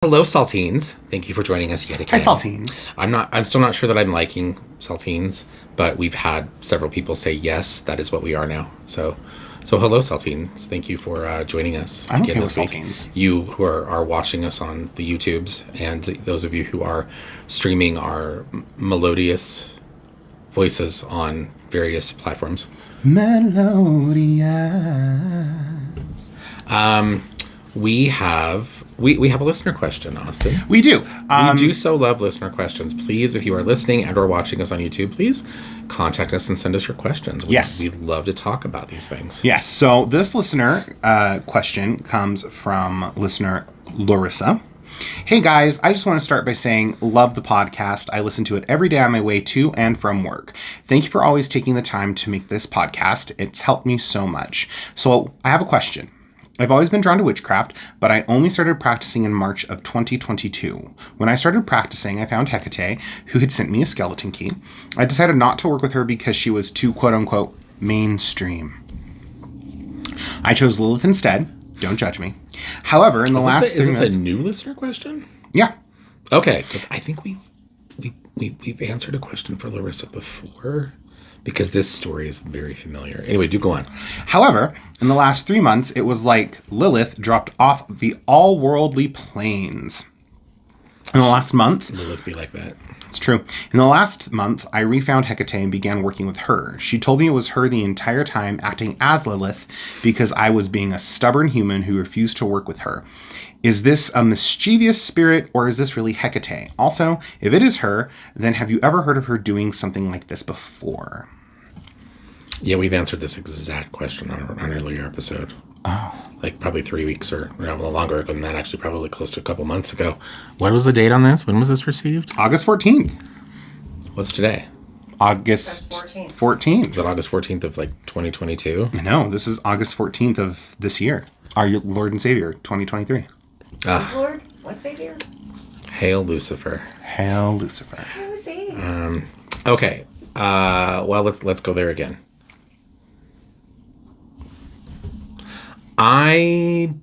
Hello, Saltines. Thank you for joining us yet again. Hi, Saltines. I'm still not sure that I'm liking Saltines, but we've had several people say yes, that is what we are now. So hello, Saltines. Thank you for joining us I'm again okay this with week. Saltines. You who are watching us on the YouTubes, and those of you who are streaming our melodious voices on various platforms. Melodia. We have a listener question, Austin. We do. We do so love listener questions. Please, if you are listening and or watching us on YouTube, please contact us and send us your questions. Yes. We'd love to talk about these things. Yes. So this listener question comes from listener Larissa. Hey guys, I just want to start by saying, love the podcast. I listen to it every day on my way to and from work. Thank you for always taking the time to make this podcast. It's helped me so much. So I have a question. I've always been drawn to witchcraft, but I only started practicing in March of 2022. When I started practicing, I found Hecate, who had sent me a skeleton key. I decided not to work with her because she was too quote-unquote mainstream. I chose Lilith instead. Don't judge me. However, in the last 3 is minutes... this a new listener question? Yeah. Okay, because I think we've answered a question for Larissa before, because this story is very familiar. Anyway, do go on. However, in the last 3 months, it was like Lilith dropped off the all-worldly planes. In the last month... Lilith be like that. It's true. In the last month, I refound Hecate and began working with her. She told me it was her the entire time, acting as Lilith, because I was being a stubborn human who refused to work with her. Is this a mischievous spirit, or is this really Hecate? Also, if it is her, then have you ever heard of her doing something like this before? Yeah, we've answered this exact question on an earlier episode. Oh. Like probably 3 weeks or a little longer ago than that, actually probably close to a couple months ago. What was the date on this? When was this received? August 14th. What's today? August 14th. Is that August 14th of like 2022? No, this is August 14th of this year. Our Lord and Savior, 2023. Who's Lord? What Savior? Hail Lucifer. Hail Lucifer. Who was Savior? Okay. Well, let's go there again. I'm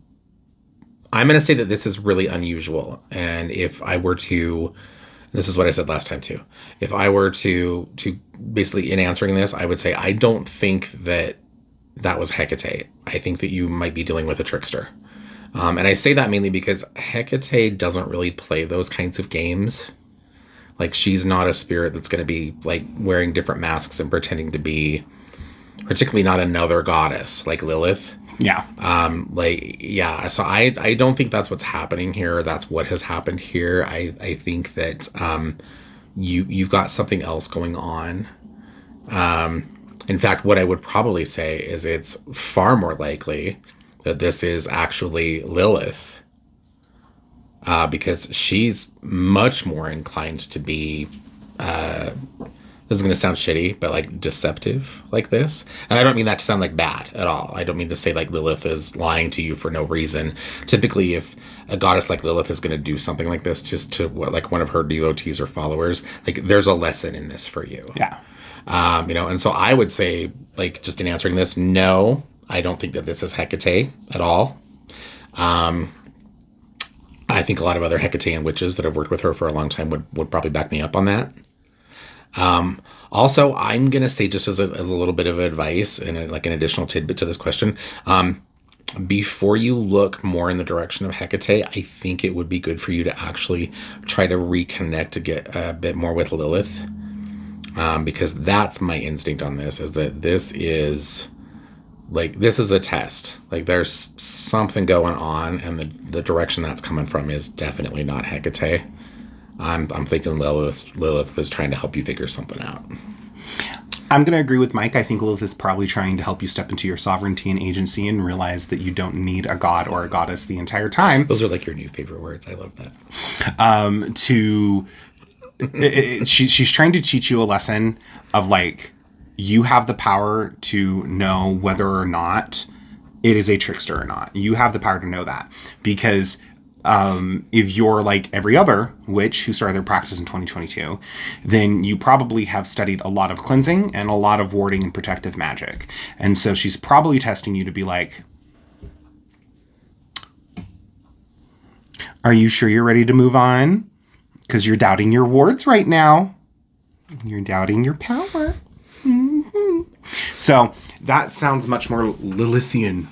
going to say that this is really unusual. And if I were to, this is what I said last time too. If I were to basically in answering this, I would say, I don't think that was Hecate. I think that you might be dealing with a trickster. And I say that mainly because Hecate doesn't really play those kinds of games. Like, she's not a spirit that's going to be like wearing different masks and pretending to be, particularly not another goddess like Lilith. Yeah. So I don't think that's what's happening here. That's what has happened here. I think that you've got something else going on. In fact, what I would probably say is it's far more likely that this is actually Lilith, because she's much more inclined to be this is going to sound shitty, but like deceptive like this. And I don't mean that to sound like bad at all. I don't mean to say like Lilith is lying to you for no reason. Typically, if a goddess like Lilith is going to do something like this just to like one of her devotees or followers, like there's a lesson in this for you. Yeah. And so I would say, like, just in answering this, no, I don't think that this is Hecate at all. I think a lot of other Hecatean witches that have worked with her for a long time would probably back me up on that. Also, I'm going to say, just as a little bit of advice and like an additional tidbit to this question, before you look more in the direction of Hecate, I think it would be good for you to actually try to reconnect to get a bit more with Lilith. Because that's my instinct on this, is that this is a test. Like, there's something going on, and the direction that's coming from is definitely not Hecate. I'm thinking Lilith is trying to help you figure something out. I'm going to agree with Mike. I think Lilith is probably trying to help you step into your sovereignty and agency and realize that you don't need a god or a goddess the entire time. Those are like your new favorite words. I love that. She's trying to teach you a lesson of, like, you have the power to know whether or not it is a trickster or not. You have the power to know that, because if you're like every other witch who started their practice in 2022, then you probably have studied a lot of cleansing and a lot of warding and protective magic. And so she's probably testing you to be like, Are you sure you're ready to move on? Because you're doubting your wards right now. You're doubting your power. Mm-hmm. So that sounds much more Lilithian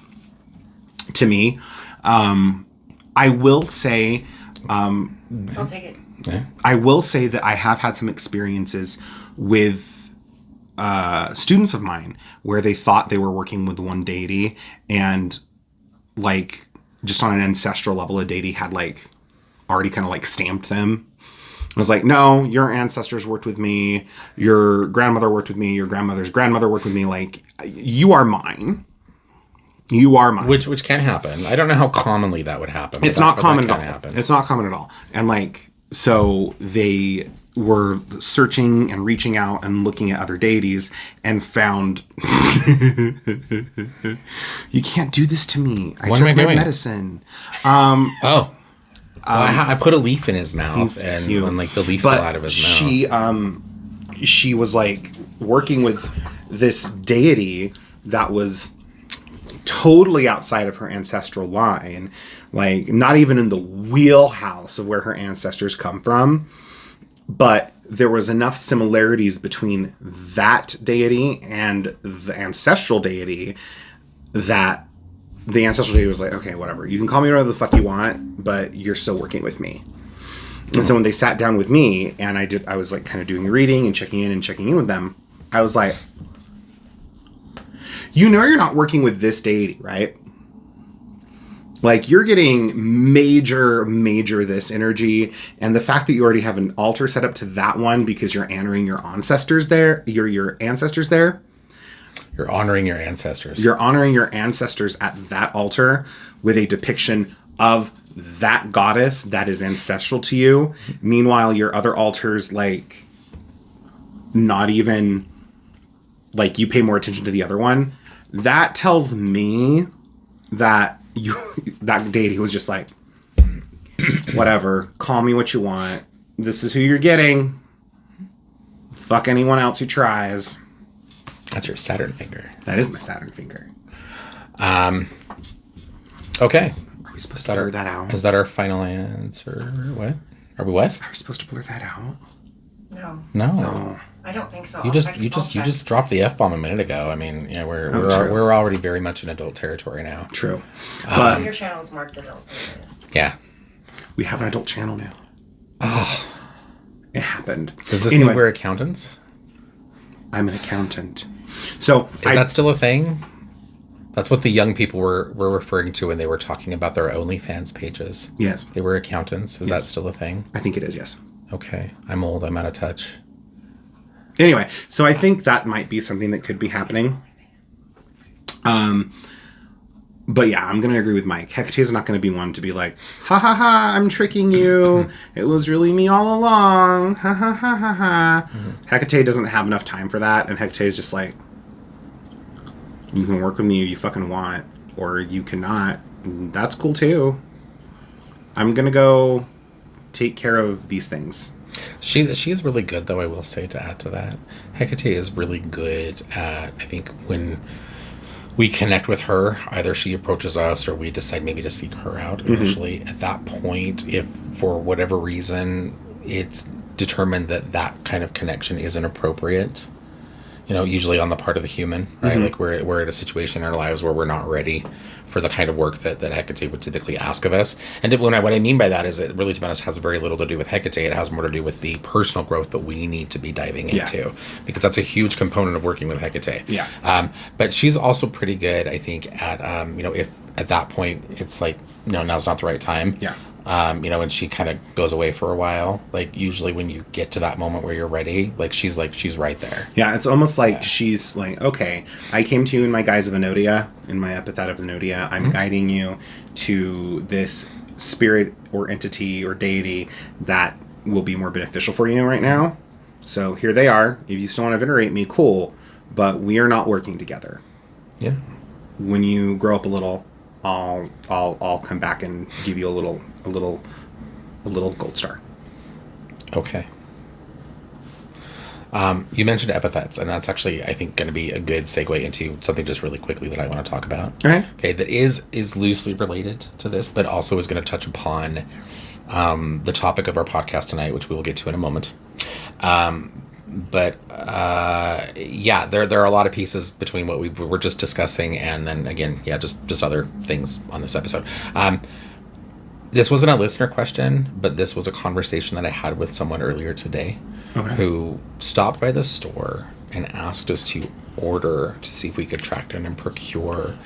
to me. I will say... I'll take it. Yeah. I will say that I have had some experiences with students of mine where they thought they were working with one deity, and like just on an ancestral level, a deity had like already kind of like stamped them. I was like, no, your ancestors worked with me, your grandmother worked with me, your grandmother's grandmother worked with me. Like, you are mine. You are mine. Which can happen. I don't know how commonly that would happen. It's not common at all. It's not common at all. And like, so they were searching and reaching out and looking at other deities and found you can't do this to me. I What took am I my doing? medicine. Oh. Well, I put a leaf in his mouth, and cute. like the leaf fell out of his mouth. She was like working with this deity that was totally outside of her ancestral line, like not even in the wheelhouse of where her ancestors come from. But there was enough similarities between that deity and the ancestral deity that the ancestral deity was like, okay, whatever. You can call me whatever the fuck you want, but you're still working with me. And so when they sat down with me and I was like kind of doing reading and checking in with them, I was like, you know, you're not working with this deity, right? Like, you're getting major this energy, and the fact that you already have an altar set up to that one because you're honoring your ancestors there, your ancestors there. You're honoring your ancestors. You're honoring your ancestors at that altar with a depiction of that goddess that is ancestral to you. Meanwhile, your other altars, like, not even, like, you pay more attention to the other one. That tells me that that deity was just like, whatever, call me what you want. This is who you're getting. Fuck anyone else who tries. That's your Saturn finger. That is my Saturn finger. Okay. Are we supposed to blur that out? Is that our final answer? What? Are we what? Are we supposed to blur that out? No, No. I don't think so. You just dropped the F-bomb a minute ago. I mean, you know, we're already very much in adult territory now. True. But your channel is marked adult. Yeah. We have an adult channel now. Oh. It happened. Does this mean we're accountants? I'm an accountant. So is that still a thing? That's what the young people were referring to when they were talking about their OnlyFans pages. Yes. They were accountants. Is that still a thing? I think it is, yes. Okay. I'm old. I'm out of touch. Anyway, so I think that might be something that could be happening. But yeah, I'm going to agree with Mike. Hecate is not going to be one to be like, ha ha ha, I'm tricking you. It was really me all along. Ha ha ha ha ha. Hecate doesn't have enough time for that. And Hecate is just like, you can work with me if you fucking want, or you cannot. That's cool too. I'm going to go take care of these things. She is really good, though, I will say, to add to that. Hecate is really good at, I think, when we connect with her, either she approaches us or we decide maybe to seek her out initially. At that point, if for whatever reason it's determined that that kind of connection isn't appropriate, you know, usually on the part of the human, right? Like we're at a situation in our lives where we're not ready for the kind of work that Hecate would typically ask of us. And what I mean by that is it really, to be honest, has very little to do with Hecate. It has more to do with the personal growth that we need to be diving into, because that's a huge component of working with Hecate. Yeah. But she's also pretty good, I think, at, you know, if at that point it's like, no, now's not the right time. Yeah. You know, and she kind of goes away for a while. Like, usually when you get to that moment where you're ready, she's right there. Yeah, it's almost like she's like, okay, I came to you in my guise of Enodia, in my epithet of Enodia. I'm guiding you to this spirit or entity or deity that will be more beneficial for you right now. So here they are. If you still want to venerate me, cool. But we are not working together. Yeah. When you grow up a little, I'll come back and give you a little gold star. Okay. You mentioned epithets, and that's actually, I think, going to be a good segue into something just really quickly that I want to talk about. Okay. Okay, that is loosely related to this, but also is going to touch upon the topic of our podcast tonight, which we will get to in a moment. But yeah, there are a lot of pieces between what we were just discussing and then again, yeah, just other things on this episode. This wasn't a listener question, but this was a conversation that I had with someone earlier today who stopped by the store and asked us to order to see if we could track down and procure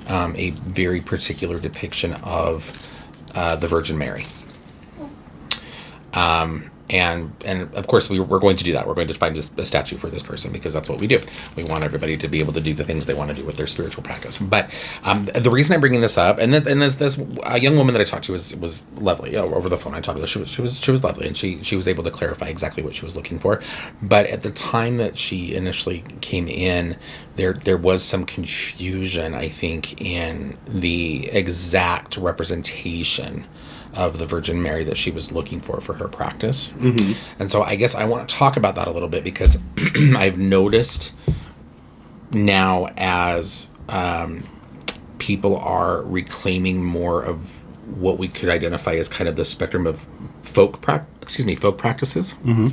a very particular depiction of the Virgin Mary. And of course we're going to do that. We're going to find a statue for this person because that's what we do. We want everybody to be able to do the things they want to do with their spiritual practice. But the reason I'm bringing this up, and this a young woman that I talked to was lovely over the phone. I talked to her. She was lovely, and she was able to clarify exactly what she was looking for. But at the time that she initially came in, there was some confusion, I think, in the exact representation of the Virgin Mary that she was looking for her practice. Mm-hmm. And so I guess I want to talk about that a little bit because I've noticed now as people are reclaiming more of what we could identify as kind of the spectrum of folk practices. Mm-hmm.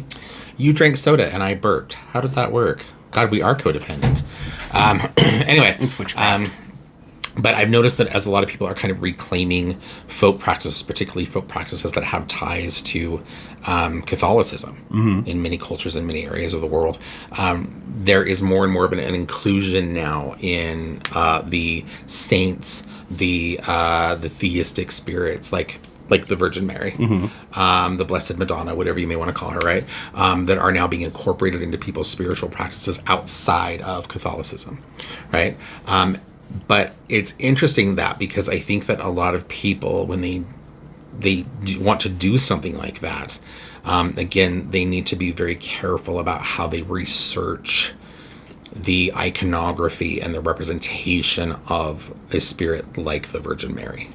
You drank soda and I burped. How did that work? God, we are codependent. Anyway, it's witchcraft. But I've noticed that as a lot of people are kind of reclaiming folk practices, particularly folk practices that have ties to Catholicism in many cultures in many areas of the world, there is more and more of an inclusion now in the saints, the theistic spirits, like the Virgin Mary, the Blessed Madonna, whatever you may want to call her, right? That are now being incorporated into people's spiritual practices outside of Catholicism, right? But it's interesting that because I think that a lot of people, when they want to do something like that, again, they need to be very careful about how they research the iconography and the representation of a spirit like the Virgin Mary.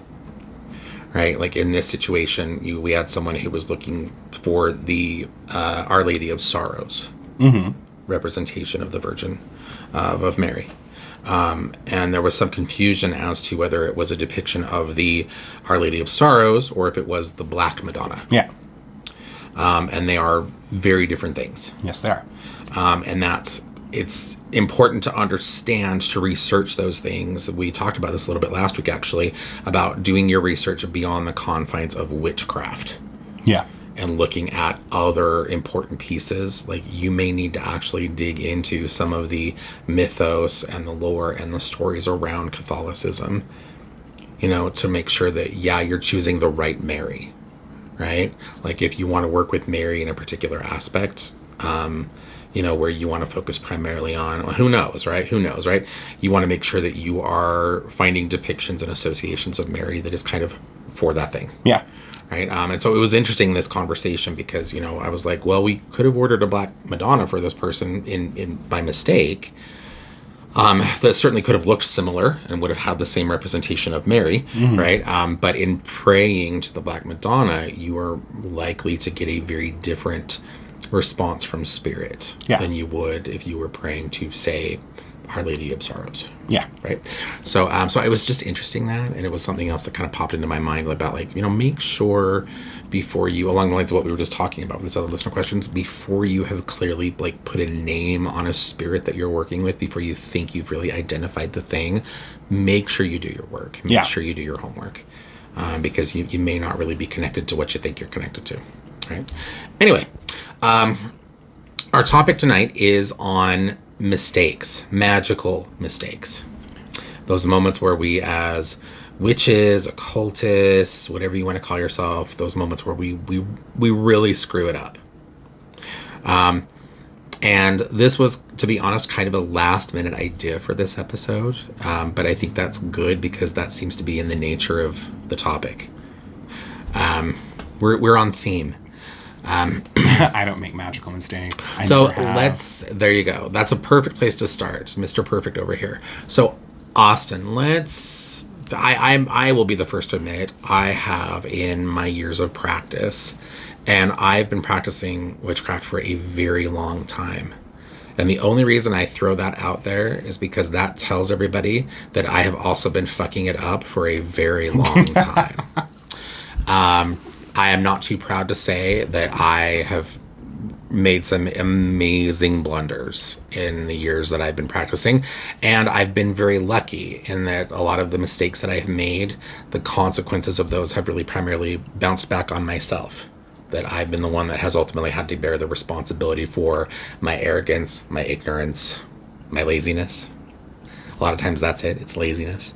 Right? Like in this situation, we had someone who was looking for the Our Lady of Sorrows representation of the Virgin of Mary. And there was some confusion as to whether it was a depiction of the Our Lady of Sorrows or if it was the Black Madonna. Yeah. And they are very different things. Yes, they are. And it's important to understand, to research those things. We talked about this a little bit last week, actually, about doing your research beyond the confines of witchcraft. Yeah. And looking at other important pieces. Like you may need to actually dig into some of the mythos and the lore and the stories around Catholicism, to make sure that, you're choosing the right Mary, right? Like if you want to work with Mary in a particular aspect, where you want to focus primarily on, who knows, right? You want to make sure that you are finding depictions and associations of Mary that is kind of for that thing. Yeah. Right. And so it was interesting, this conversation, because, I was like, well, we could have ordered a Black Madonna for this person in by mistake. That certainly could have looked similar and would have had the same representation of Mary. Right. But in praying to the Black Madonna, you are likely to get a very different response from spirit than you would if you were praying to, say, Our Lady of Sorrows. Yeah. Right. So it was just interesting that, and it was something else that kind of popped into my mind about make sure before you, along the lines of what we were just talking about with this other listener questions, before you have clearly put a name on a spirit that you're working with, before you think you've really identified the thing, make sure you do your work. Make sure you do your homework, because you may not really be connected to what you think you're connected to. Right. Anyway, our topic tonight is on mistakes, magical mistakes. Those moments where we, as witches, occultists, whatever you want to call yourself, those moments where we really screw it up. And this was, to be honest, kind of a last minute idea for this episode. But I think that's good because that seems to be in the nature of the topic. We're on theme. I don't make magical mistakes. There you go. That's a perfect place to start. Mr. Perfect over here. So Austin, I will be the first to admit, I have, in my years of practice, and I've been practicing witchcraft for a very long time. And the only reason I throw that out there is because that tells everybody that I have also been fucking it up for a very long time. I am not too proud to say that I have made some amazing blunders in the years that I've been practicing. And I've been very lucky in that a lot of the mistakes that I have made, the consequences of those have really primarily bounced back on myself. That I've been the one that has ultimately had to bear the responsibility for my arrogance, my ignorance, my laziness. A lot of times that's it. It's laziness.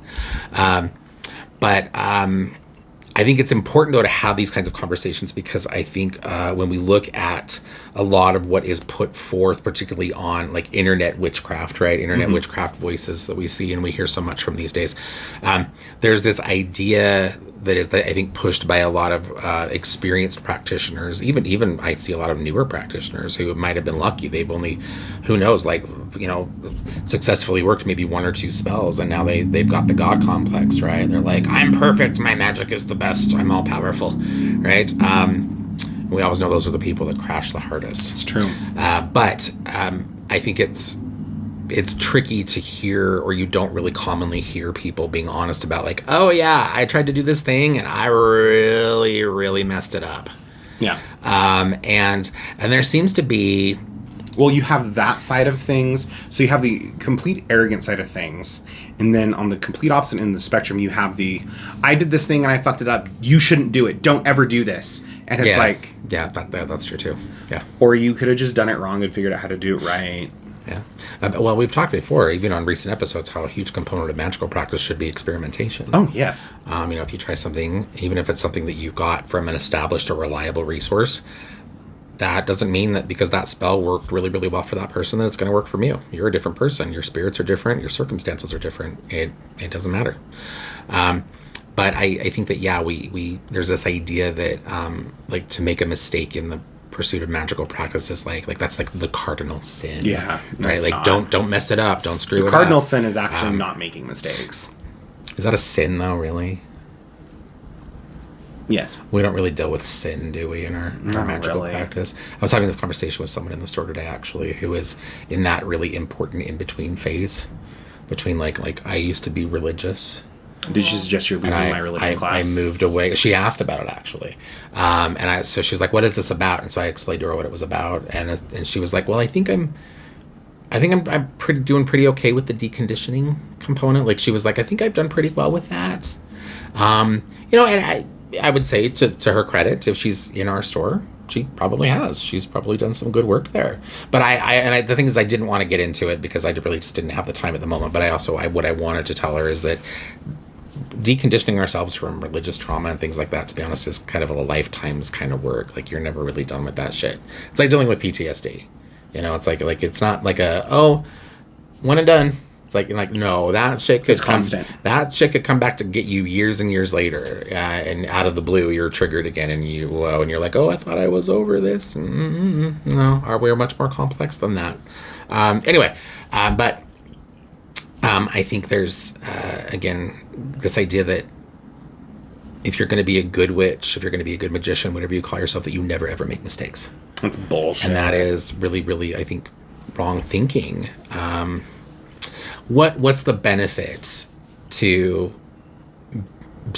But I think it's important, though, to have these kinds of conversations because I think when we look at a lot of what is put forth, particularly on like internet witchcraft, right? Internet witchcraft voices that we see and we hear so much from these days. There's this idea that is, I think, pushed by a lot of experienced practitioners. Even I see a lot of newer practitioners who might have been lucky. They've only, who knows, successfully worked maybe one or two spells, and now they've got the God complex, right? They're like, I'm perfect, my magic is the best, I'm all powerful, right? We always know those are the people that crash the hardest. It's true. But I think it's tricky to hear, or you don't really commonly hear people being honest about like, oh yeah, I tried to do this thing and I really, really messed it up. Yeah. And there seems to be, well, you have that side of things. So you have the complete arrogant side of things. And then on the complete opposite end of the spectrum, you have the, I did this thing and I fucked it up. You shouldn't do it. Don't ever do this. And it's that's true too. Yeah. Or you could have just done it wrong and figured out how to do it right. Yeah. Well, we've talked before, even on recent episodes, how a huge component of magical practice should be experimentation. Oh, yes. If you try something, even if it's something that you got from an established or reliable resource, that doesn't mean that because that spell worked really, really well for that person, that it's going to work for you. You're a different person. Your spirits are different. Your circumstances are different. It doesn't matter. But I think that, we there's this idea that, to make a mistake in the pursuit of magical practice is like that's like the cardinal sin. Yeah. Right? Like, don't mess it up. Don't screw it up. The cardinal sin is actually not making mistakes. Is that a sin, though, really? Yes. We don't really deal with sin, do we, in our magical practice? I was having this conversation with someone in the store today, actually, who is in that really important in-between phase between, like I used to be religious. Did you suggest you're losing my religion class? I moved away. She asked about it, actually. So she was like, what is this about? And so I explained to her what it was about. And she was like, well, I think I'm doing pretty okay with the deconditioning component. Like, she was like, I think I've done pretty well with that. And I would say to her credit, if she's in our store, she probably has. She's probably done some good work there. But the thing is, I didn't want to get into it because I really just didn't have the time at the moment. But what I wanted to tell her is that deconditioning ourselves from religious trauma and things like that, to be honest, is kind of a lifetime's kind of work. Like, you're never really done with that shit. It's like dealing with PTSD. It's like it's not like one and done. It's like no, that shit could constant. That shit could come back to get you years and years later, and out of the blue, you're triggered again, and you're like, oh, I thought I was over this. No, we're much more complex than that. But I think there's again this idea that if you're going to be a good witch, if you're going to be a good magician, whatever you call yourself, that you never ever make mistakes. That's bullshit. And that is really, really, I think, wrong thinking. What's the benefit to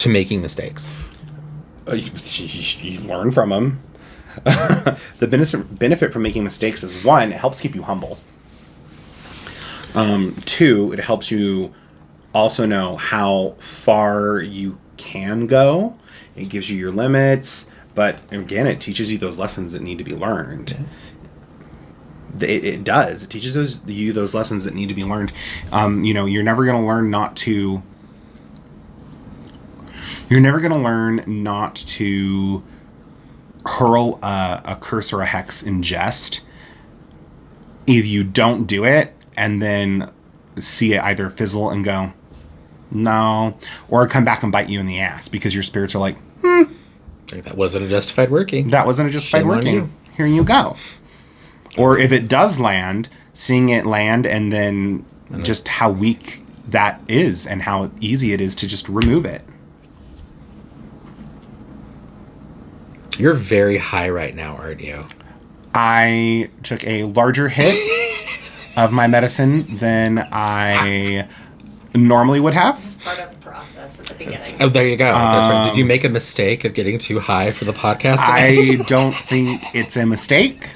making mistakes? You learn from them. The benefit from making mistakes is, one, it helps keep you humble. Two, it helps you also know how far you can go. It gives you your limits, but again, it teaches you those lessons that need to be learned. Yeah. It does. It teaches you those lessons that need to be learned. You're never going to learn not to. You're never going to learn not to hurl a curse or a hex in jest if you don't do it and then see it either fizzle and go, no, or come back and bite you in the ass because your spirits are like, that wasn't a justified working. That wasn't a justified working. Here you go. Or if it does land, seeing it land and then just how weak that is and how easy it is to just remove it. You're very high right now, aren't you? I took a larger hit of my medicine than I normally would have. This is part of the process. us at the beginning. Oh, there you go. That's right. Did you make a mistake of getting too high for the podcast? I don't think it's a mistake.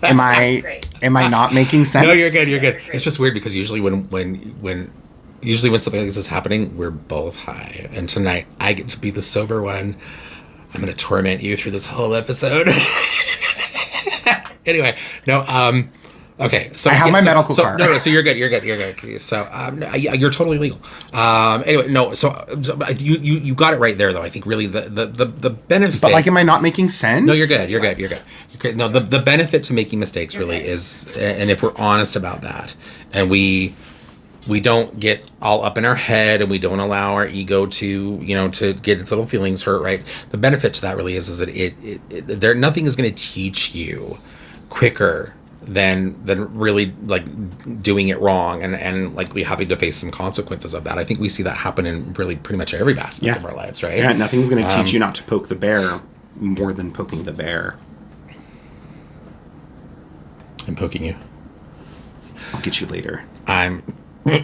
Am I not making sense? No, you're good. You're good. Great. It's just weird because usually when something like this is happening, we're both high, and tonight I get to be the sober one. I'm going to torment you through this whole episode. Anyway, no. Okay, so I have my medical card. No, so you're good. You're good. So you're totally legal. Anyway, no. So you got it right there, though. I think really the benefit. But like, am I not making sense? No, you're good. You're good. Okay, no, the benefit to making mistakes really is, and if we're honest about that, and we don't get all up in our head, and we don't allow our ego to get its little feelings hurt, right? The benefit to that really is that nothing is going to teach you quicker than really like doing it wrong and likely having to face some consequences of that. I think we see that happen in really pretty much every aspect of our lives, right? Yeah, nothing's going to teach you not to poke the bear more than poking the bear. I'm poking you. I'll get you later. I'm I'm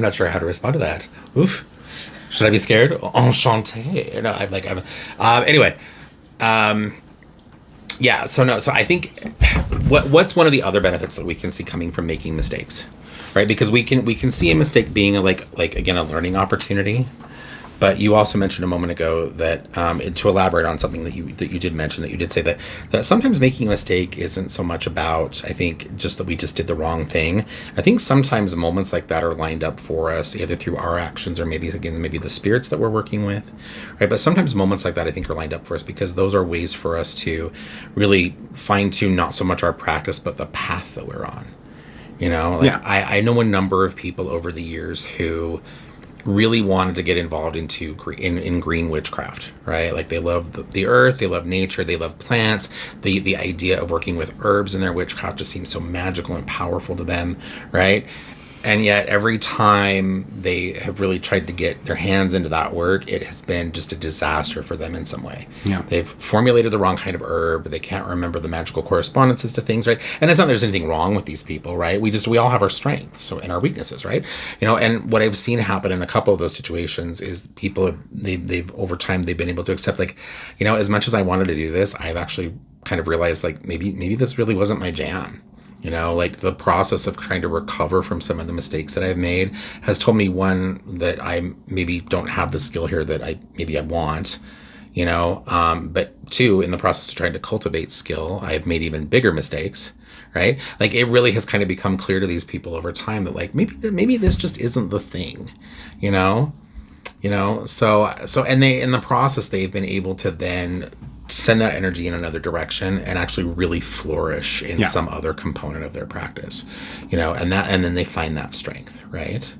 not sure how to respond to that. Oof. Should I be scared? Enchanté. No, anyway. Yeah, so I think what's one of the other benefits that we can see coming from making mistakes, right? Because we can see a mistake being a learning opportunity. But you also mentioned a moment ago that to elaborate on something that you did mention, that you did say that sometimes making a mistake isn't so much about, I think, just that we just did the wrong thing. I think sometimes moments like that are lined up for us either through our actions or maybe the spirits that we're working with, right? But sometimes moments like that I think are lined up for us because those are ways for us to really fine tune not so much our practice but the path that we're on. I know a number of people over the years who really wanted to get involved into in green witchcraft, right? Like they love the earth, they love nature, they love plants. The idea of working with herbs in their witchcraft just seems so magical and powerful to them, right? And yet every time they have really tried to get their hands into that work, it has been just a disaster for them in some way. Yeah. They've formulated the wrong kind of herb. They can't remember the magical correspondences to things, right? And it's not that there's anything wrong with these people, right? We all have our strengths and our weaknesses, right? And what I've seen happen in a couple of those situations is people they've over time they've been able to accept, like, as much as I wanted to do this, I've actually kind of realized like maybe this really wasn't my jam. Like the process of trying to recover from some of the mistakes that I've made has told me, one, that I maybe don't have the skill here that I want, but two, in the process of trying to cultivate skill, I've made even bigger mistakes, right? Like it really has kind of become clear to these people over time that like, maybe this just isn't the thing, so, and they, in the process, they've been able to then send that energy in another direction and actually really flourish in some other component of their practice, and then they find that strength, right?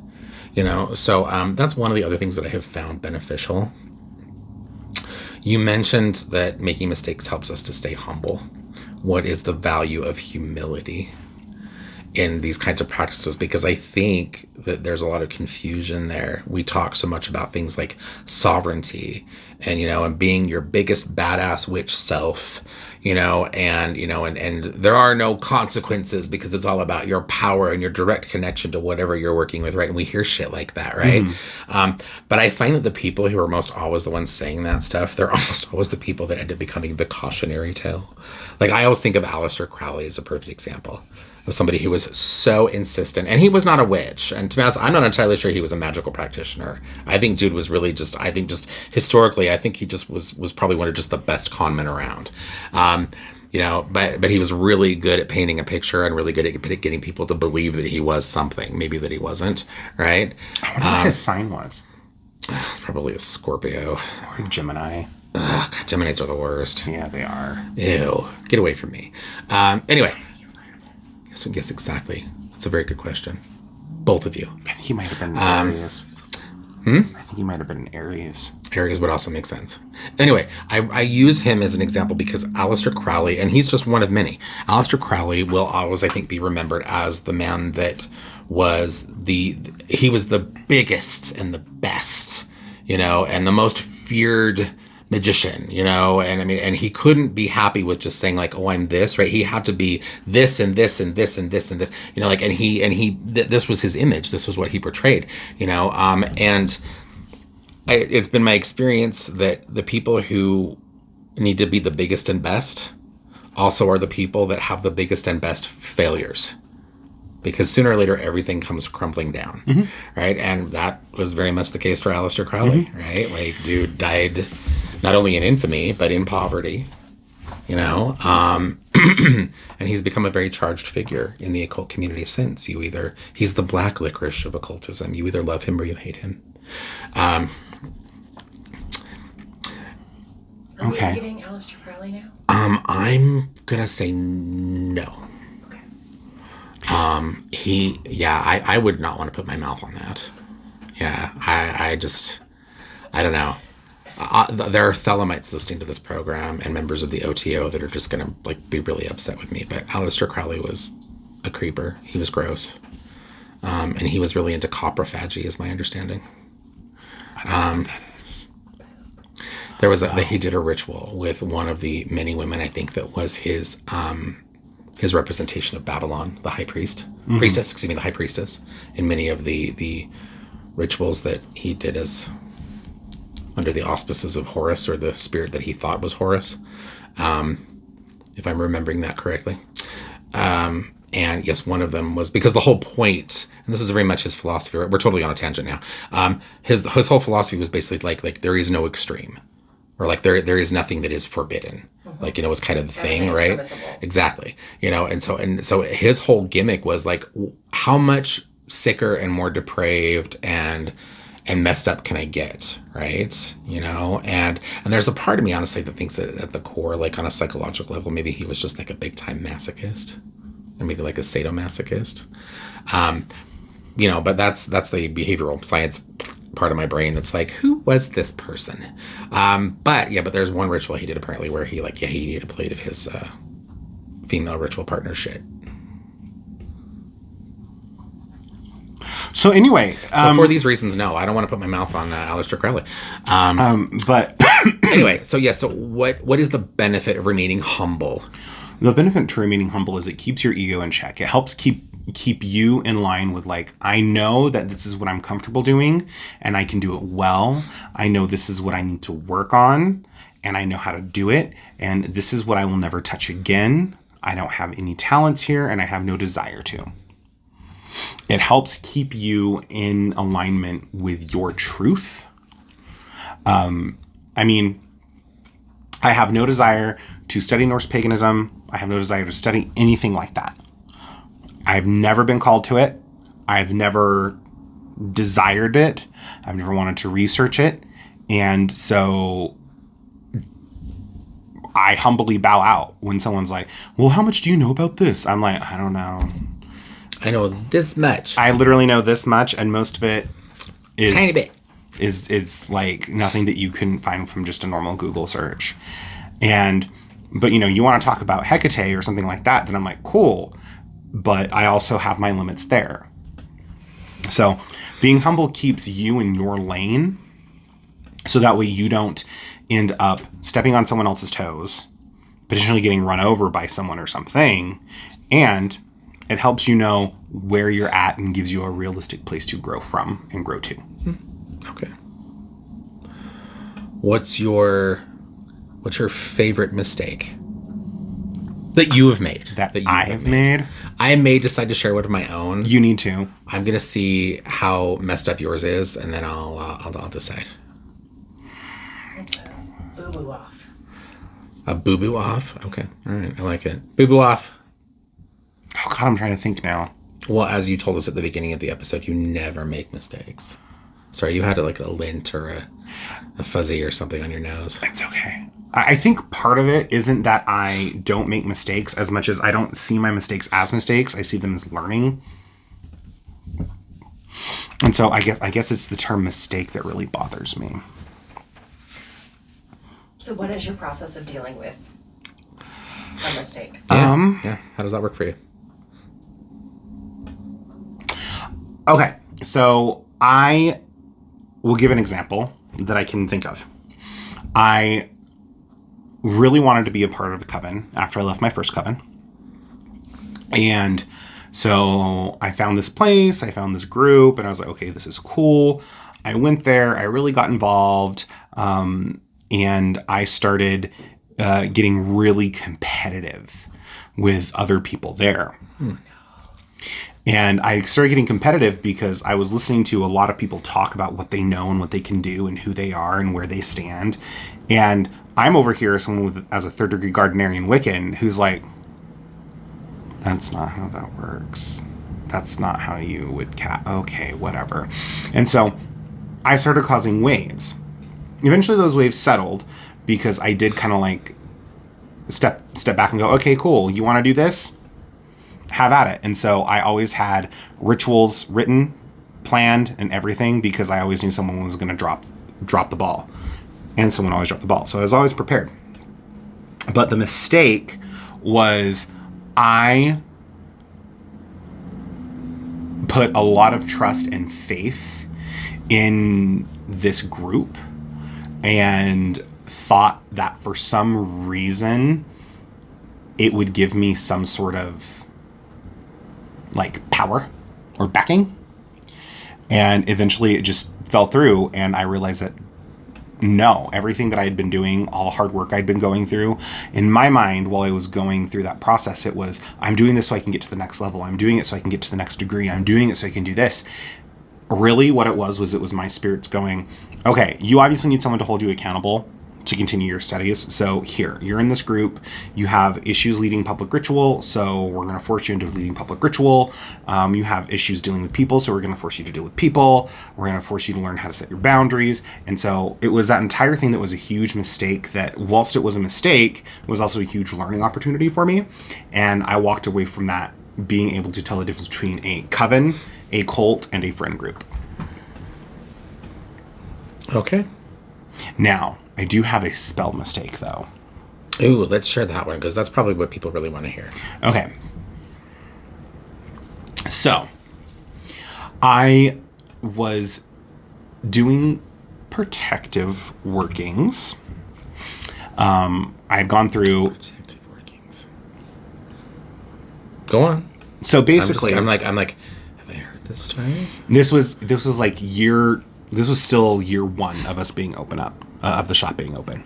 So that's one of the other things that I have found beneficial. You mentioned that making mistakes helps us to stay humble. What is the value of humility in these kinds of practices? Because I think that there's a lot of confusion there. We talk so much about things like sovereignty and being your biggest badass witch self, and there are no consequences because it's all about your power and your direct connection to whatever you're working with, right? And we hear shit like that, right? But I find that the people who are most always the ones saying that stuff, they're almost always the people that end up becoming the cautionary tale. Like I always think of Aleister Crowley as a perfect example of somebody who was so insistent, and he was not a witch. And to be honest, I'm not entirely sure he was a magical practitioner. I think dude was really just historically, I think he just was probably one of just the best con men around. But he was really good at painting a picture and really good at getting people to believe that he was something, maybe that he wasn't, right? I wonder what his sign was. It's probably a Scorpio. Or Gemini. Ugh, God, Geminis are the worst. Yeah, they are. Ew. Get away from me. Anyway. Yes, exactly. That's a very good question. Both of you. I think he might have been Aries. I think he might have been Aries. Aries would also make sense. Anyway, I use him as an example because Aleister Crowley, and he's just one of many. Aleister Crowley will always, I think, be remembered as the man that was he was the biggest and the best, and the most feared magician, you know, and I mean, and he couldn't be happy with just saying like, oh, I'm this, right? He had to be this and this and this and this and this, you know, like, this was his image. This was what he portrayed, you know, it's been my experience that the people who need to be the biggest and best also are the people that have the biggest and best failures. Because sooner or later, everything comes crumbling down, right? And that was very much the case for Aleister Crowley, right? Like, dude died not only in infamy, but in poverty, you know? And he's become a very charged figure in the occult community since. He's the black licorice of occultism. You either love him or you hate him. Are we Okay. getting Aleister Crowley now? I'm gonna say no. I would not want to put my mouth on that. Yeah, I don't know. There are Thelemites listening to this program and members of the OTO that are just gonna like be really upset with me. But Aleister Crowley was a creeper. He was gross, and he was really into coprophagy, is my understanding. He did a ritual with one of the many women, I think, that was his representation of Babylon, the high priestess, in many of the rituals that he did as under the auspices of Horus, or the spirit that he thought was Horus, if I'm remembering that correctly. And yes, one of them was because the whole point, and this is very much his philosophy. We're totally on a tangent now. His whole philosophy was basically like there is no extreme, or like there is nothing that is forbidden. Like, you know, was kind of the thing, right? Permissible. Exactly. You know, and so his whole gimmick was like, how much sicker and more depraved and messed up can I get, right? You know, and there's a part of me, honestly, that thinks that at the core, like on a psychological level, maybe he was just like a big time masochist, or maybe like a sadomasochist. You know, but that's the behavioral science part of my brain that's like, who was this person? But there's one ritual he did apparently where he ate a plate of his female ritual partner shit. So anyway, So for these reasons, no, I don't want to put my mouth on Aleister Crowley. but Anyway, so what is the benefit of remaining humble? the benefit to remaining humble is it keeps your ego in check. It helps keep you in line with like, I know that this is what I'm comfortable doing and I can do it well. I know this is what I need to work on and I know how to do it. And this is what I will never touch again. I don't have any talents here and I have no desire to. It helps keep you in alignment with your truth. I mean, I have no desire to study Norse paganism. I have no desire to study anything like that. I've never been called to it. I've never desired it. I've never wanted to research it. And so I humbly bow out when someone's like, well, how much do you know about this? I'm like, I don't know. I know this much. I literally know this much, and most of it is Tiny bit. It's like nothing that you couldn't find from just a normal Google search. But you know, you want to talk about Hecate or something like that, then I'm like, cool. But I also have my limits there. So being humble keeps you in your lane, so that way you don't end up stepping on someone else's toes, potentially getting run over by someone or something, and it helps you know where you're at and gives you a realistic place to grow from and grow to. Okay. What's your favorite mistake that you have made? That I have made? I may decide to share one of my own. You need to. I'm gonna see how messed up yours is, and then I'll decide. It's a boo-boo off. A boo-boo off? Okay. All right. I like it. Boo-boo off. Oh God, I'm trying to think now. Well, as you told us at the beginning of the episode, you never make mistakes. Sorry, you had like a lint or a fuzzy or something on your nose. It's okay. I think part of it isn't that I don't make mistakes as much as I don't see my mistakes as mistakes. I see them as learning. And so I guess it's the term mistake that really bothers me. So what is your process of dealing with a mistake? Yeah. How does that work for you? Okay, so I will give an example that I can think of. I really wanted to be a part of a coven after I left my first coven. And so I found this place, I found this group, and I was like, okay, this is cool. I went there, I really got involved, and I started getting really competitive with other people there. And I started getting competitive because I was listening to a lot of people talk about what they know and what they can do and who they are and where they stand. And I'm over here as someone as a third degree Gardnerian Wiccan who's like, that's not how that works. That's not how you would okay, whatever. And so I started causing waves. Eventually those waves settled because I did kind of like step back and go, okay, cool. You want to do this? Have at it. And so I always had rituals written, planned, and everything because I always knew someone was going to drop the ball. And someone always dropped the ball. So I was always prepared. But the mistake was I put a lot of trust and faith in this group and thought that for some reason it would give me some sort of like power or backing. And eventually it just fell through, and I realized that no, everything that I had been doing, all the hard work I'd been going through, in my mind while I was going through that process, it was, I'm doing this so I can get to the next level. I'm doing it so I can get to the next degree. I'm doing it so I can do this. Really what it was my spirits going, okay, you obviously need someone to hold you accountable to continue your studies. So here, you're in this group, you have issues leading public ritual, so we're going to force you into leading public ritual. You have issues dealing with people, so we're going to force you to deal with people. We're going to force you to learn how to set your boundaries. And so it was that entire thing that was a huge mistake that, whilst it was a mistake, was also a huge learning opportunity for me. And I walked away from that being able to tell the difference between a coven, a cult, and a friend group. Okay. Now, I do have a spell mistake, though. Ooh, let's share that one, because that's probably what people really want to hear. Okay. So, I was doing protective workings. I had gone through... Protective workings. Go on. So basically... I'm like, have I heard this story? This was like this was still year one of us being open up, of the shop being open.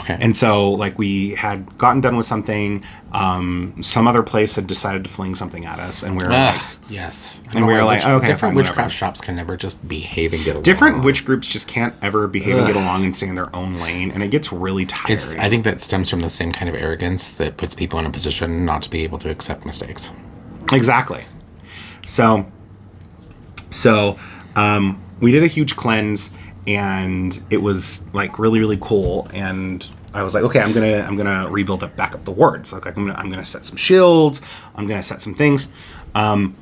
Okay. And so, like, we had gotten done with something. Some other place had decided to fling something at us, and we were like, yes. And we were like, okay, different fine, witchcraft whatever. shops can never just behave and get along. Different witch groups just can't ever behave and get along and stay in their own lane, and it gets really tiring. I think that stems from the same kind of arrogance that puts people in a position not to be able to accept mistakes. Exactly. So, we did a huge cleanse, and it was like really, really cool. And I was like, okay, I'm gonna rebuild up back up the wards. Like I'm gonna set some shields. I'm gonna set some things. And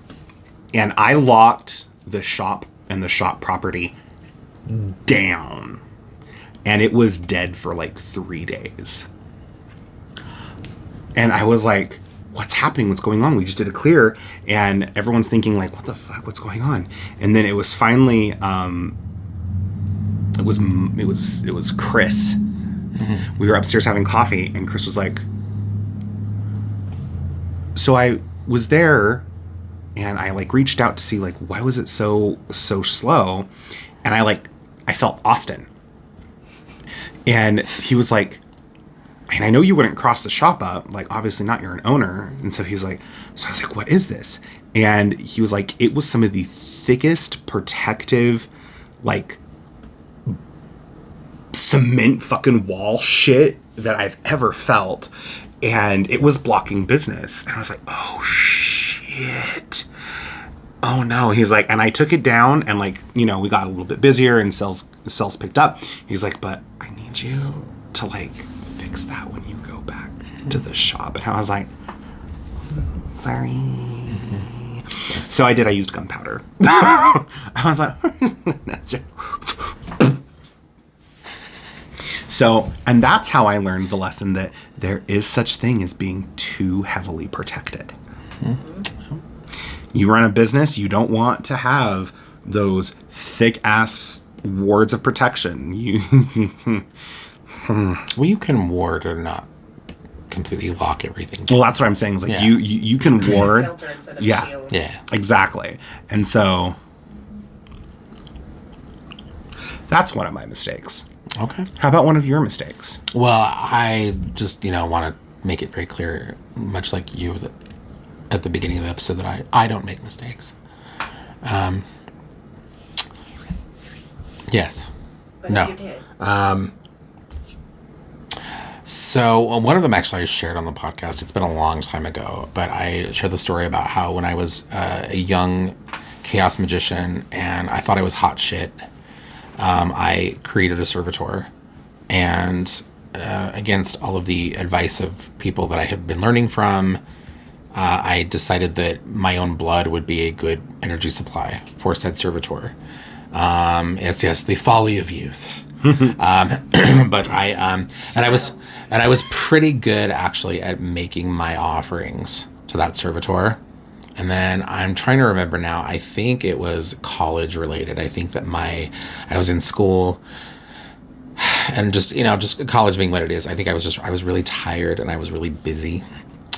I locked the shop and the shop property down, and it was dead for like 3 days. And I was like, what's happening? What's going on? We just did a clear, and everyone's thinking like, what the fuck? What's going on? And then it was finally, it was Chris. Mm-hmm. We were upstairs having coffee, and Chris was like, so I was there, and I like reached out to see like, why was it so slow? And I felt Austin. And he was like, and I know you wouldn't cross the shop up, like obviously not, you're an owner. And so he's like, so I was like, what is this? And he was like, it was some of the thickest protective, like cement fucking wall shit that I've ever felt. And it was blocking business. And I was like, oh shit. Oh no. He's like, and I took it down, and like, you know, we got a little bit busier and sales picked up. He's like, but I need you to like fix that when you go back to the shop. And I was like, sorry. Mm-hmm. So I did. I used gunpowder. I was like, so, and that's how I learned the lesson that there is such thing as being too heavily protected. Mm-hmm. You run a business, you don't want to have those thick ass wards of protection. You Well, you can ward or not completely lock everything. well, that's what I'm saying. Is like Yeah. you can ward. Filter instead of Yeah. shield. Yeah. Exactly. And so that's one of my mistakes. Okay. How about one of your mistakes? Well, I just, want to make it very clear, much like you, that at the beginning of the episode, that I don't make mistakes. Yes. But No. if you did, So one of them actually I shared on the podcast. It's been a long time ago, but I shared the story about how when I was a young chaos magician and I thought I was hot shit, I created a servitor, and against all of the advice of people that I had been learning from, I decided that my own blood would be a good energy supply for said servitor. Yes, the folly of youth. But I was pretty good actually at making my offerings to that servitor. And then I'm trying to remember now, I think it was college related. I think that I was in school and just college being what it is. I think I was really tired and I was really busy.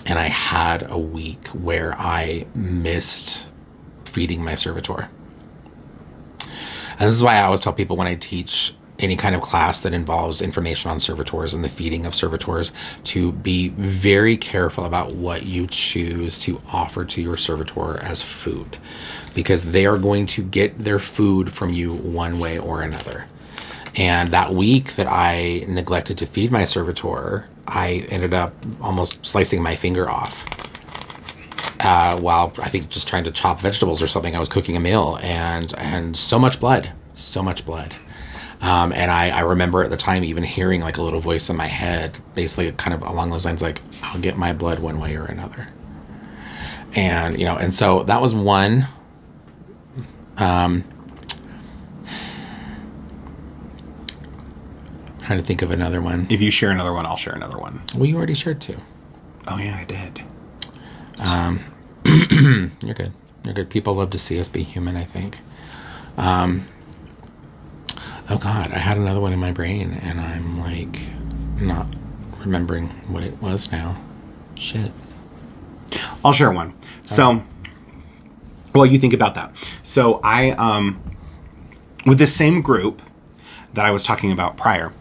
And I had a week where I missed feeding my servitor. And this is why I always tell people when I teach any kind of class that involves information on servitors and the feeding of servitors to be very careful about what you choose to offer to your servitor as food, because they are going to get their food from you one way or another. And that week that I neglected to feed my servitor, I ended up almost slicing my finger off. While I think just trying to chop vegetables or something. I was cooking a meal and so much blood. And I remember at the time even hearing like a little voice in my head, basically kind of along those lines, like, I'll get my blood one way or another. And, and so that was one. Trying to think of another one. If you share another one, I'll share another one. Well, you already shared two. Oh yeah, I did. You're good. You're good. People love to see us be human, I think. Oh God, I had another one in my brain and I'm like not remembering what it was now. Shit. I'll share one. So, well, you think about that. So I, with this same group that I was talking about prior,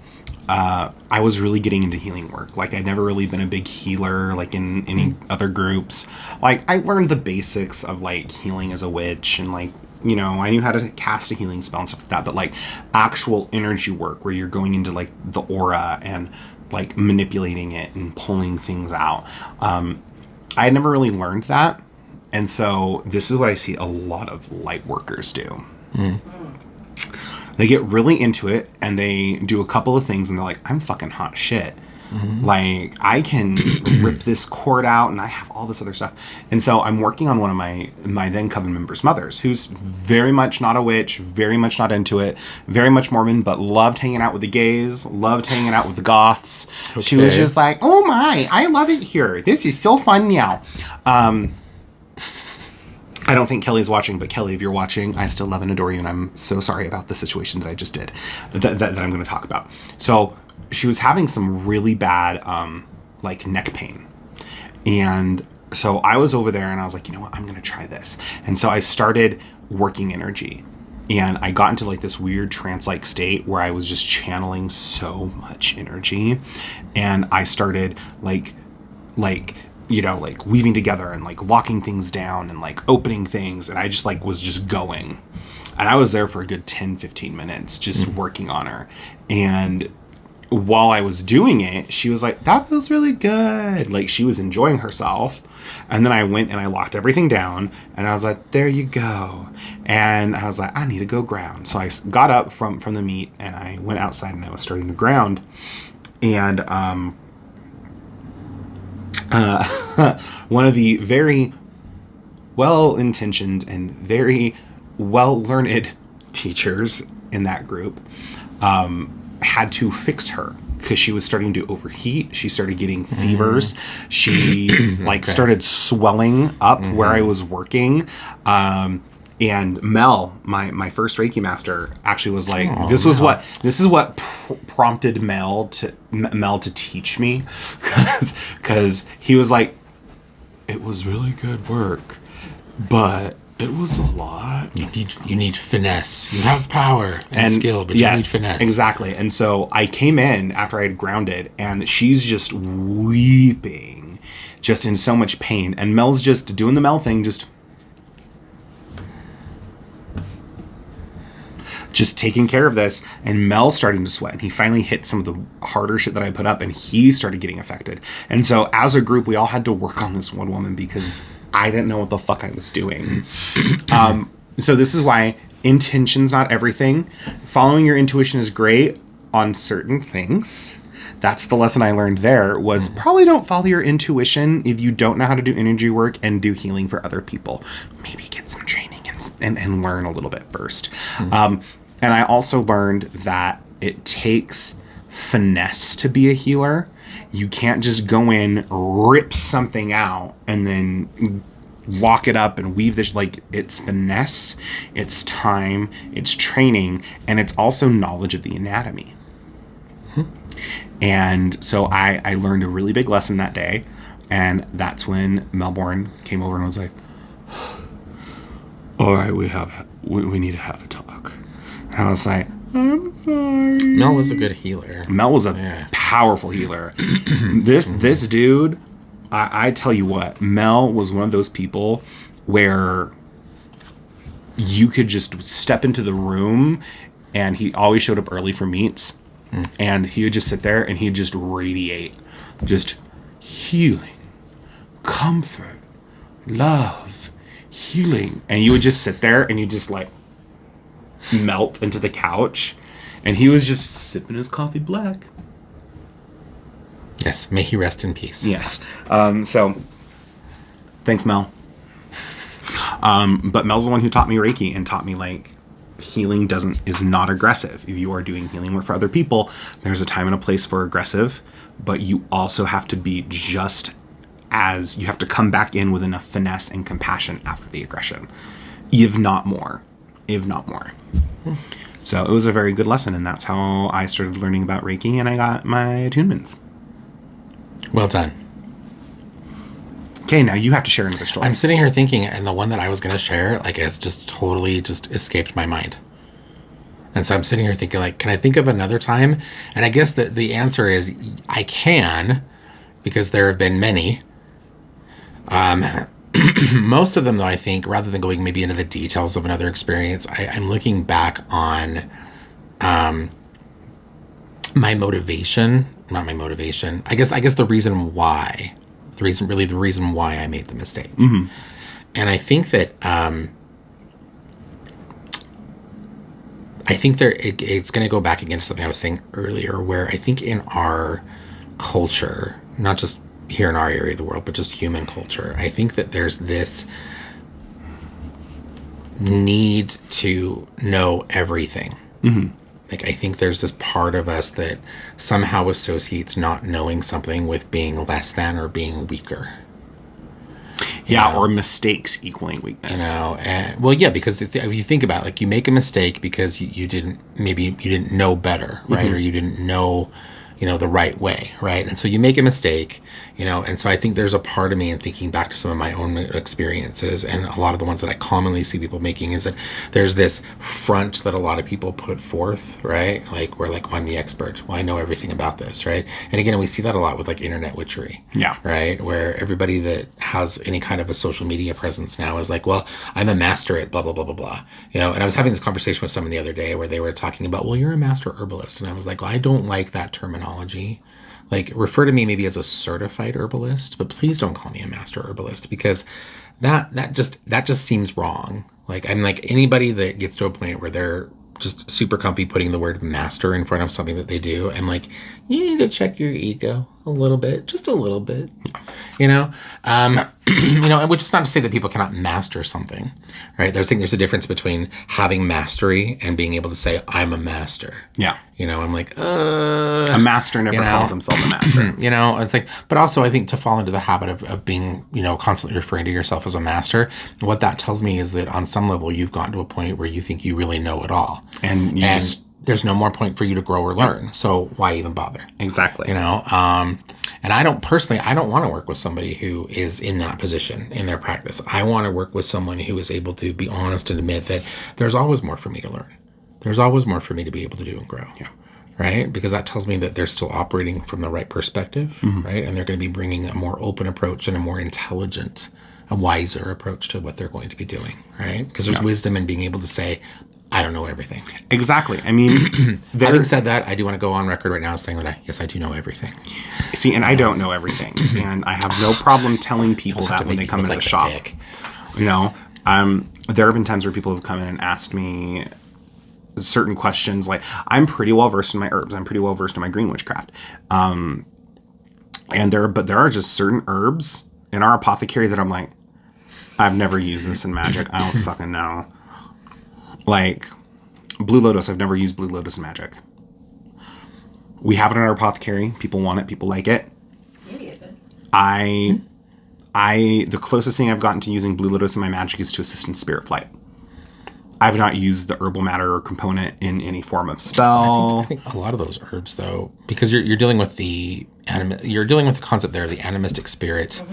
I was really getting into healing work. Like, I'd never really been a big healer, like, in any other groups. Like, I learned the basics of, like, healing as a witch, and, like, I knew how to cast a healing spell and stuff like that. But, like, actual energy work where you're going into, like, the aura and, like, manipulating it and pulling things out. I had never really learned that. And so this is what I see a lot of light workers do. They get really into it and they do a couple of things and they're like, I'm fucking hot shit. Like, I can rip this cord out and I have all this other stuff. And so I'm working on one of my then coven members' mothers, who's very much not a witch, very much not into it, very much Mormon, but loved hanging out with the gays, loved hanging out with the goths. Okay. She was just like, oh my, I love it here. This is so fun now. I don't think Kelly's watching, but Kelly, if you're watching, I still love and adore you, and I'm so sorry about the situation that I just did, that I'm going to talk about. So she was having some really bad, like, neck pain. And so I was over there, and I was like, you know what, I'm going to try this. And so I started working energy. And I got into, like, this weird trance-like state where I was just channeling so much energy. And I started, like weaving together and, like, locking things down and, like, opening things. And I just, like, was just going. And I was there for a good 10, 15 minutes just working on her. And while I was doing it, she was like, that feels really good. Like, she was enjoying herself. And then I went and I locked everything down. And I was like, there you go. And I was like, I need to go ground. So I got up from the meet and I went outside and I was starting to ground. And one of the very well-intentioned and very well-learned teachers in that group had to fix her because she was starting to overheat. She started getting fevers. She started swelling up where I was working. And Mel, my first Reiki master, actually was like, this is what prompted Mel to teach me, because he was like, it was really good work, but it was a lot. You need finesse. You have power and skill, but you need finesse. Exactly. And so I came in after I had grounded, and she's just weeping, just in so much pain. And Mel's just doing the Mel thing, just taking care of this, and Mel's starting to sweat, and he finally hit some of the harder shit that I put up, and he started getting affected. And so as a group, we all had to work on this one woman because I didn't know what the fuck I was doing. So this is why intention's not everything. Following your intuition is great on certain things. That's the lesson I learned there, was probably don't follow your intuition if you don't know how to do energy work and do healing for other people. Maybe get some training and learn a little bit first. And I also learned that it takes finesse to be a healer. You can't just go in, rip something out, and then lock it up and weave this. Like, it's finesse, it's time, it's training, and it's also knowledge of the anatomy. And so I learned a really big lesson that day. And that's when Melbourne came over and was like, all right, we need to have a talk. And I was like, I'm sorry. Mel was a good healer. Mel was a powerful healer. This dude, I tell you what, Mel was one of those people where you could just step into the room, and he always showed up early for meets, and he would just sit there and he'd just radiate, just healing, comfort, love, healing. And you would just sit there and you just like melt into the couch, and he was just sipping his coffee black. Yes, may he rest in peace. Yes. So thanks, Mel. But Mel's the one who taught me Reiki and taught me, like, healing is not aggressive. If you are doing healing work for other people, there's a time and a place for aggressive, but you also have to be you have to come back in with enough finesse and compassion after the aggression, if not more. So it was a very good lesson, and that's how I started learning about Reiki, and I got my attunements. Well done. Okay, now you have to share another story. I'm sitting here thinking, and the one that I was going to share, like, has just totally just escaped my mind. And so I'm sitting here thinking, like, can I think of another time? And I guess the answer is I can, because there have been many. Most of them, though, I think, rather than going maybe into the details of another experience, I'm looking back on my motivation. Not my motivation. I guess the reason why. The reason why I made the mistake. Mm-hmm. And I think that it's going to go back again to something I was saying earlier, where I think in our culture, not just here in our area of the world, but just human culture, I think that there's this need to know everything. Mm-hmm. Like, I think there's this part of us that somehow associates not knowing something with being less than or being weaker. Yeah, or mistakes equaling weakness. Because if you think about it, like, you make a mistake because you didn't know better, right? Mm-hmm. Or you didn't know, the right way, right? And so you make a mistake, and so I think there's a part of me, in thinking back to some of my own experiences, and a lot of the ones that I commonly see people making, is that there's this front that a lot of people put forth, right? Like, we're like, I'm the expert. Well, I know everything about this, right? And again, we see that a lot with, like, internet witchery. Yeah. Right? Where everybody that has any kind of a social media presence now is like, well, I'm a master at blah, blah, blah, blah, blah. And I was having this conversation with someone the other day where they were talking about, well, you're a master herbalist. And I was like, well, I don't like that terminology. Like, refer to me maybe as a certified herbalist, but please don't call me a master herbalist, because that just seems wrong. Like, I'm like, anybody that gets to a point where they're just super comfy putting the word master in front of something that they do, I'm like, you need to check your ego. a little bit, just a little bit, you know, and which is not to say that people cannot master something, right? There's a difference between having mastery and being able to say, I'm a master. Yeah. I'm like, A master never calls himself a master. It's like, but also I think to fall into the habit of being, constantly referring to yourself as a master, what that tells me is that on some level you've gotten to a point where you think you really know it all. And there's no more point for you to grow or learn. So why even bother? Exactly. And I don't want to work with somebody who is in that position in their practice. I want to work with someone who is able to be honest and admit that there's always more for me to learn. There's always more for me to be able to do and grow. Yeah. Right? Because that tells me that they're still operating from the right perspective, right? And they're going to be bringing a more open approach and a more intelligent, a wiser approach to what they're going to be doing, right? Because there's wisdom in being able to say, I don't know everything. Exactly. I mean, having said that, I do want to go on record right now saying that I do know everything. See, and I don't know everything, and I have no problem telling people that when they come into the shop. There have been times where people have come in and asked me certain questions, like I'm pretty well versed in my herbs. I'm pretty well versed in my green witchcraft. And there are just certain herbs in our apothecary that I'm like, I've never used this in magic. I don't fucking know. Like, Blue Lotus, I've never used Blue Lotus in magic. We have it in our apothecary. People want it. People like it. You use it. The closest thing I've gotten to using Blue Lotus in my magic is to assist in spirit flight. I've not used the herbal matter or component in any form of spell. I think a lot of those herbs, though, because you're dealing with the concept there, the animistic spirit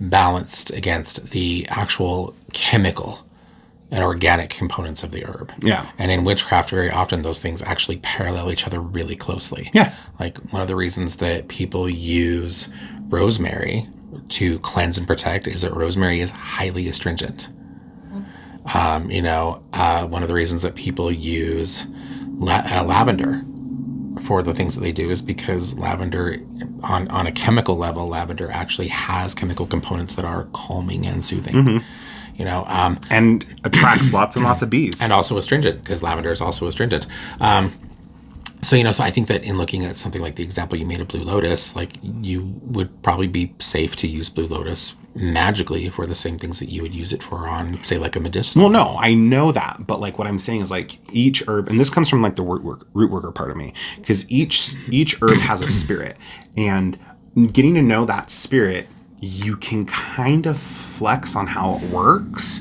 balanced against the actual chemical and organic components of the herb. Yeah. And in witchcraft, very often those things actually parallel each other really closely. Yeah. Like one of the reasons that people use rosemary to cleanse and protect is that rosemary is highly astringent. One of the reasons that people use lavender for the things that they do is because lavender, on a chemical level, lavender actually has chemical components that are calming and soothing. And attracts lots and lots of bees. And also astringent, because lavender is also astringent. So I think that in looking at something like the example you made of Blue Lotus, like you would probably be safe to use Blue Lotus magically for the same things that you would use it for on, say, like a medicinal. Well, no, I know that, but like what I'm saying is like each herb, and this comes from like the root worker part of me, because each herb has a spirit, and getting to know that spirit, you can kind of flex on how it works.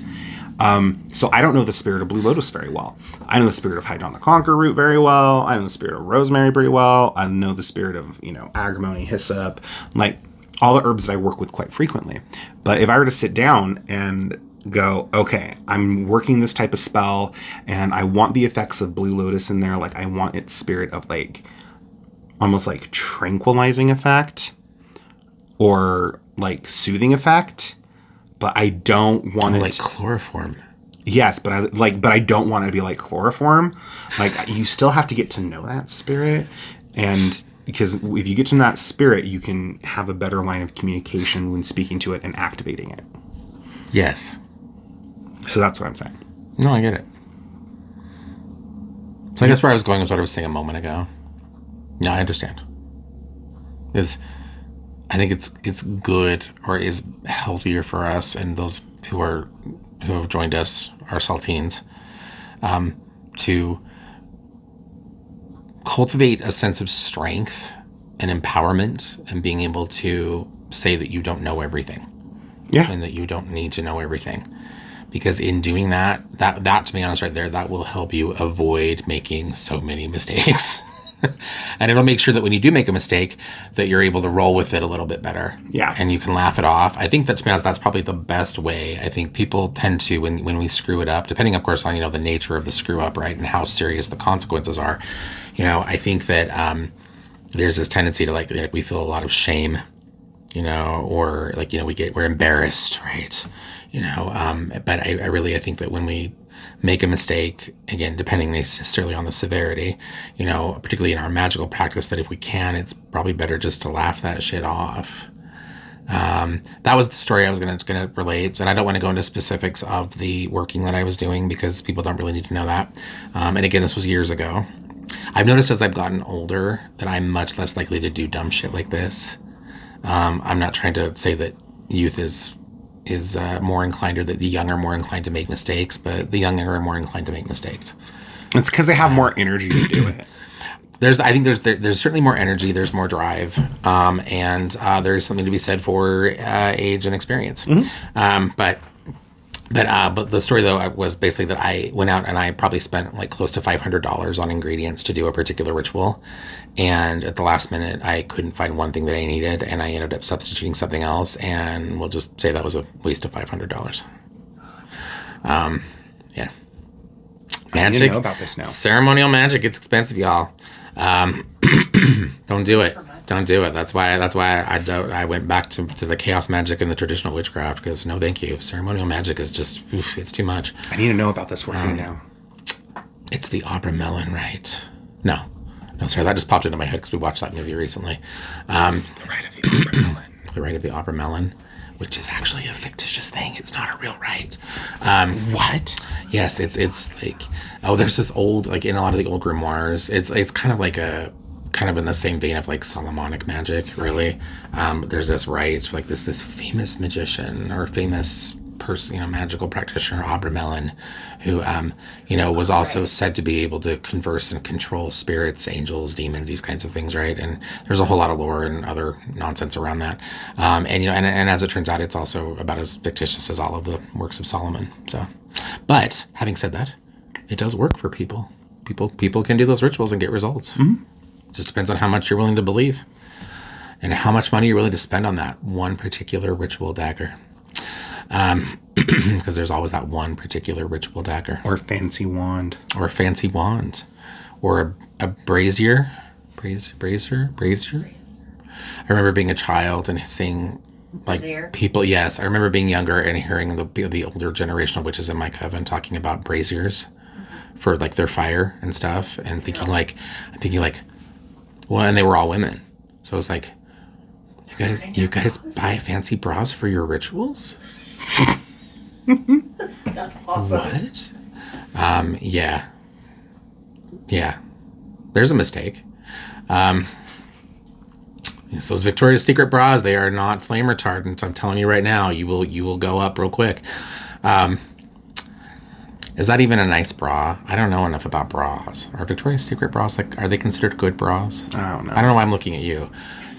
So I don't know the spirit of Blue Lotus very well. I know the spirit of Hydron the Conqueror root very well. I know the spirit of rosemary pretty well. I know the spirit of, agrimony, hyssop, like all the herbs that I work with quite frequently. But if I were to sit down and go, okay, I'm working this type of spell and I want the effects of Blue Lotus in there. Like I want its spirit of like almost like tranquilizing effect or like soothing effect. But I don't want it like chloroform. Yes, but I don't want it to be like chloroform. Like you still have to get to know that spirit, and because if you get to know that spirit, you can have a better line of communication when speaking to it and activating it. Yes. So that's what I'm saying. No, I get it. So I guess where I was going was what I was saying a moment ago. No, I understand. I think it's good, or is healthier for us and those who have joined us, our saltines, to cultivate a sense of strength and empowerment and being able to say that you don't know everything. Yeah. And that you don't need to know everything. Because in doing that, to be honest right there, that will help you avoid making so many mistakes. And it'll make sure that when you do make a mistake, that you're able to roll with it a little bit better. Yeah. And you can laugh it off. I think that, to be honest, that's probably the best way. I think people tend to, when we screw it up, depending, of course, on, the nature of the screw up, right, and how serious the consequences are, I think that there's this tendency to, like we feel a lot of shame, or, like, we're embarrassed, right? But I think that when we make a mistake, again, depending necessarily on the severity, particularly in our magical practice, that if we can, it's probably better just to laugh that shit off. That was the story I was going to relate, and I don't want to go into specifics of the working that I was doing because people don't really need to know that. And again, this was years ago. I've noticed as I've gotten older that I'm much less likely to do dumb shit like this. I'm not trying to say that youth is more inclined, or that the young are more inclined to make mistakes, but the young are more inclined to make mistakes. It's because they have more energy to do it. I think there's certainly more energy. There's more drive, and there's something to be said for age and experience. But the story though was basically that I went out and I probably spent like close to $500 on ingredients to do a particular ritual, and at the last minute I couldn't find one thing that I needed, and I ended up substituting something else, and we'll just say that was a waste of $500. Yeah, magic. I know about this now. Ceremonial magic. It's expensive, y'all. Don't do it. Don't do it. That's why I went back to the chaos magic and the traditional witchcraft, because no, thank you. Ceremonial magic is just, it's too much. I need to know about this working now. It's the opera melon, right? No, sorry, that just popped into my head because we watched that movie recently. The Rite of the Opera Melon. The Rite of the Opera Melon, which is actually a fictitious thing. It's not a real rite. What? Yes, it's like, there's this old, like in a lot of the old grimoires, it's kind of like kind of in the same vein of like Solomonic magic, really. There's this rite, like this famous magician or famous person, magical practitioner, Opera Melon, who, was also said to be able to converse and control spirits, angels, demons, these kinds of things, right? And there's a whole lot of lore and other nonsense around that. And as it turns out, it's also about as fictitious as all of the works of Solomon. So, but having said that, it does work for people. People can do those rituals and get results. Mm-hmm. Just depends on how much you're willing to believe and how much money you're willing to spend on that one particular ritual dagger. Because there's always that one particular ritual dagger. Or fancy wand. Or a fancy wand. Or a brazier. Brazier? I remember being a child and seeing like Brazier? people. Yes, I remember being younger and hearing the older generational witches in my coven talking about braziers for like their fire and stuff, and thinking like, well, and they were all women, so it's like, you guys buy fancy bras for your rituals? That's awesome. What? Yeah. There's a mistake. Yes, those Victoria's Secret bras, they are not flame retardant. I'm telling you right now, you will go up real quick. Is that even a nice bra? I don't know enough about bras. Are Victoria's Secret bras, like, are they considered good bras? I don't know. I don't know why I'm looking at you.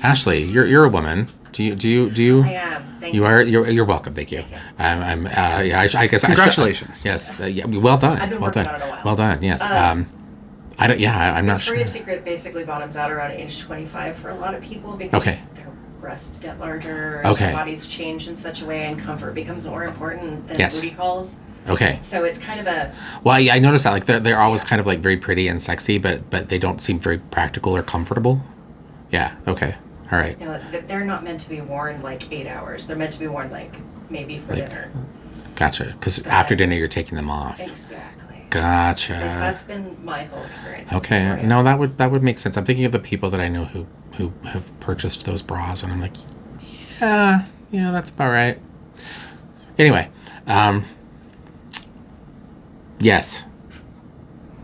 Ashley, you're a woman. Do you? I am. Thank you. You're welcome. Thank you. I guess. Congratulations. Yes. Well done. I've been well working done. on it a while. Well done. Yes. I don't. Yeah. I'm not sure. Victoria's Secret basically bottoms out around age 25 for a lot of people because Okay. their breasts get larger, Okay. their bodies change in such a way, and comfort becomes more important than Yes. booty calls. Okay. So it's kind of a Well, yeah, I noticed that. Like, they're always kind of like very pretty and sexy, but they don't seem very practical or comfortable. Yeah. Okay. All right. they're not meant to be worn like 8 hours. They're meant to be worn like maybe for dinner. Gotcha. Because after dinner, you're taking them off. Exactly. Gotcha. Because that's been my whole experience. with Okay, Victoria. no, that would make sense. I'm thinking of the people that I know who have purchased those bras, and I'm like, yeah, that's about right. Anyway, yes,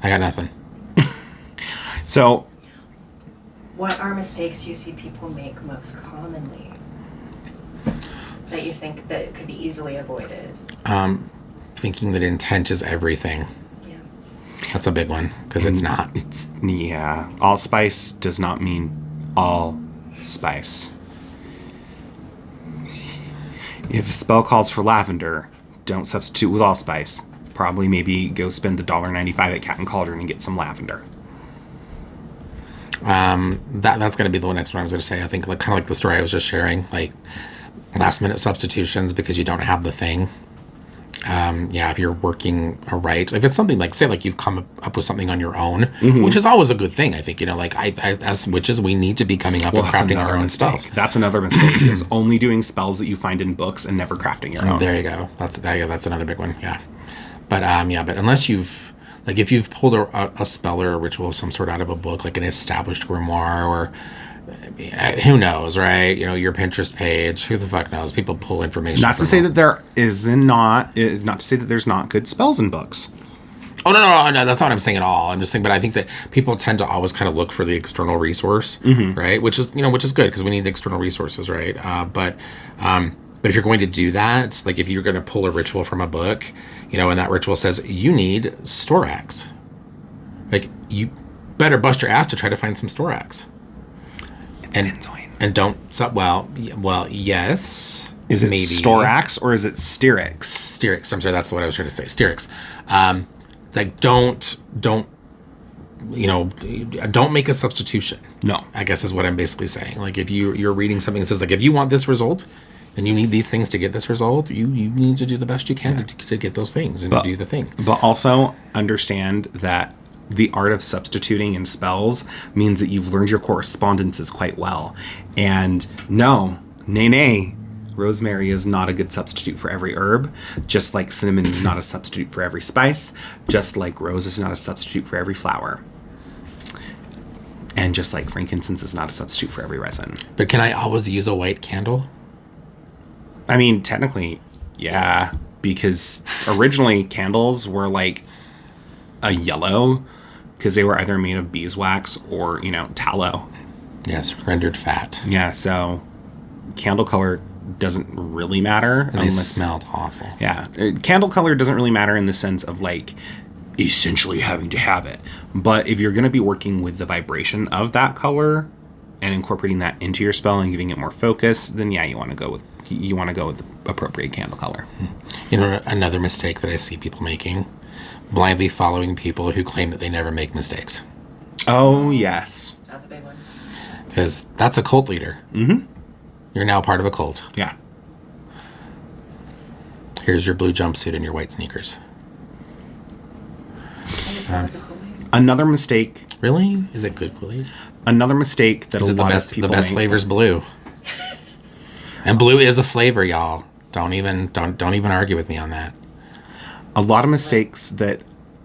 I got nothing. So, What are mistakes you see people make most commonly that you think that could be easily avoided? Thinking that intent is everything. Yeah. That's a big one, because it's not. yeah, allspice does not mean all spice. If a spell calls for lavender, don't substitute with allspice. Probably maybe go spend the $1.95 at Cat and Cauldron and get some lavender. That's going to be the next one I was going to say. I think, like, kind of like the story I was just sharing, like last minute substitutions because you don't have the thing. If you're working a rite, if it's something like, say, like you've come up with something on your own, which is always a good thing. I think, like I as witches, we need to be coming up and crafting our own spells. That's another mistake, is only doing spells that you find in books and never crafting your own. There you go. That's another big one. Yeah. But unless you've, like, if you've pulled a spell or a ritual of some sort out of a book, like an established grimoire, or who knows, right? Your Pinterest page, who the fuck knows? People pull information. Not to say that there is not to say that there's not good spells in books. Oh, no, that's not what I'm saying at all. I'm just saying, but I think that people tend to always kind of look for the external resource, right? Which is good because we need external resources, right? But if you're going to do that, like if you're going to pull a ritual from a book, and that ritual says you need Storax, like you better bust your ass to try to find some Storax. And don't, well, yes. Is it maybe. Storax or is it Styrax? Styrax. I'm sorry, that's what I was trying to say. Styrax. Like don't make a substitution. No. I guess is what I'm basically saying. Like if you're reading something that says like if you want this result and you need these things to get this result, you need to do the best you can to get those things and to do the thing. But also understand that the art of substituting in spells means that you've learned your correspondences quite well. And nay, rosemary is not a good substitute for every herb, just like cinnamon is not a substitute for every spice, just like rose is not a substitute for every flower. And just like frankincense is not a substitute for every resin. But can I always use a white candle? I mean, technically, yeah, Yes. because originally candles were like a yellow because they were either made of beeswax or, tallow. Yes, rendered fat. Yeah, so candle color doesn't really matter. And they smelled awful. Yeah, candle color doesn't really matter in the sense of like essentially having to have it. But if you're going to be working with the vibration of that color and incorporating that into your spell and giving it more focus, then yeah, you want to go with the appropriate candle color. Another mistake that I see people making, blindly following people who claim that they never make mistakes. Oh, yes. That's a big one. Because that's a cult leader. Mm-hmm. You're now part of a cult. Yeah. Here's your blue jumpsuit and your white sneakers. I just went with the Kool-Aid. Another mistake. Really? Is it good Kool-Aid? Another mistake that Is a it the lot best? of people The best make. flavor's blue. And blue is a flavor, y'all. Don't even argue with me on that. A lot of mistakes that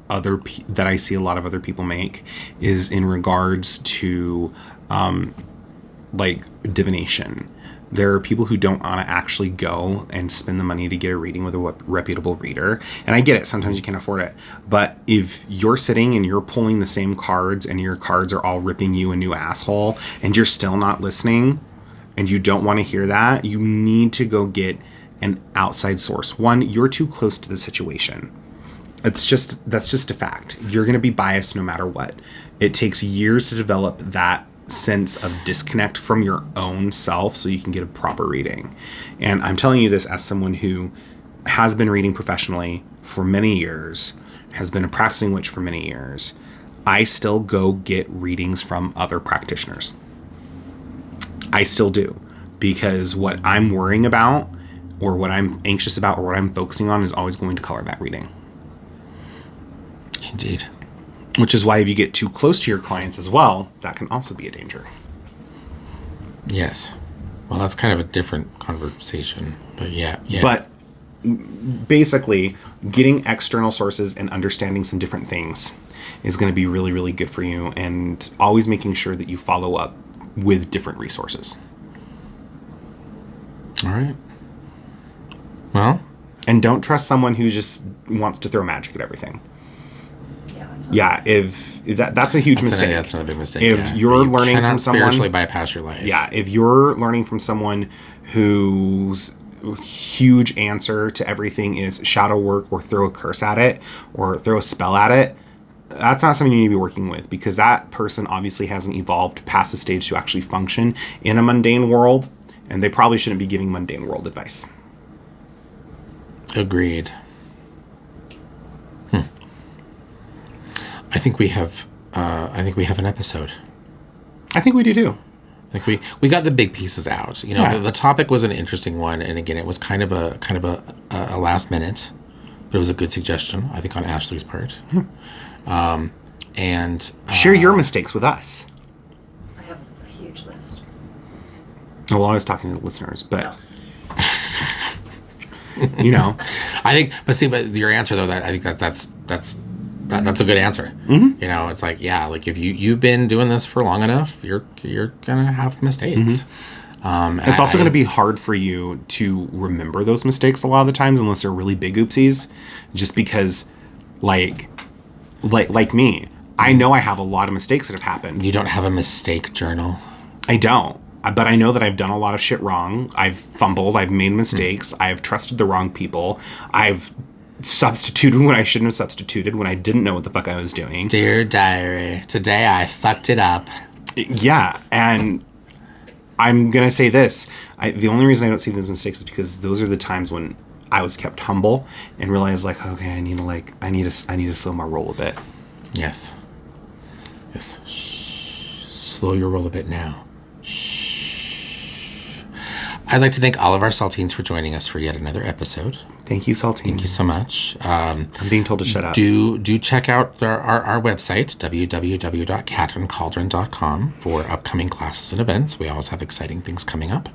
that I see a lot of other people make is in regards to like divination. There are people who don't want to actually go and spend the money to get a reading with a reputable reader. And I get it. Sometimes you can't afford it. But if you're sitting and you're pulling the same cards and your cards are all ripping you a new asshole and you're still not listening and you don't want to hear that, you need to go get an outside source. One, you're too close to the situation. That's just a fact. You're going to be biased no matter what. It takes years to develop that sense of disconnect from your own self so you can get a proper reading. And I'm telling you this as someone who has been reading professionally for many years, has been a practicing witch for many years. I still go get readings from other practitioners. I still do, because what I'm worrying about or what I'm anxious about or what I'm focusing on is always going to color that reading. Indeed. Which is why if you get too close to your clients as well, that can also be a danger. Yes. Well, that's kind of a different conversation. But yeah. But basically, getting external sources and understanding some different things is going to be really, really good for you. And always making sure that you follow up with different resources. All right. Well. And don't trust someone who just wants to throw magic at everything. Yeah, if that's a huge mistake. That's another big mistake. If you're learning from someone, spiritually bypass your life. Yeah, if you're learning from someone whose huge answer to everything is shadow work or throw a curse at it or throw a spell at it, that's not something you need to be working with, because that person obviously hasn't evolved past the stage to actually function in a mundane world, and they probably shouldn't be giving mundane world advice. Agreed. I think we have an episode. I think we do too. Like we got the big pieces out. Yeah. The topic was an interesting one, and again, it was kind of a last minute, but it was a good suggestion, I think, on Ashley's part. And share your mistakes with us. I have a huge list. Well, I was talking to the listeners, but I think, but your answer though, that I think that's a good answer. Mm-hmm. It's like, yeah, like if you've been doing this for long enough, you're gonna have mistakes. Mm-hmm. It's also going to be hard for you to remember those mistakes a lot of the times, unless they're really big oopsies, just because, like, like me. I know I have a lot of mistakes that have happened. You don't have a mistake journal. I don't. But I know that I've done a lot of shit wrong. I've fumbled. I've made mistakes. I've trusted the wrong people. I've substituted when I shouldn't have substituted, when I didn't know what the fuck I was doing. Dear diary, today I fucked it up. Yeah, and I'm going to say this. The only reason I don't see those mistakes is because those are the times when I was kept humble and realized, like, okay, I need to slow my roll a bit. Yes. Yes. Shh. Slow your roll a bit now. Shh. I'd like to thank all of our saltines for joining us for yet another episode. Thank you, Saltine. Thank you so much. I'm being told to shut up. Do check out our website, www.catandcauldron.com, for upcoming classes and events. We always have exciting things coming up.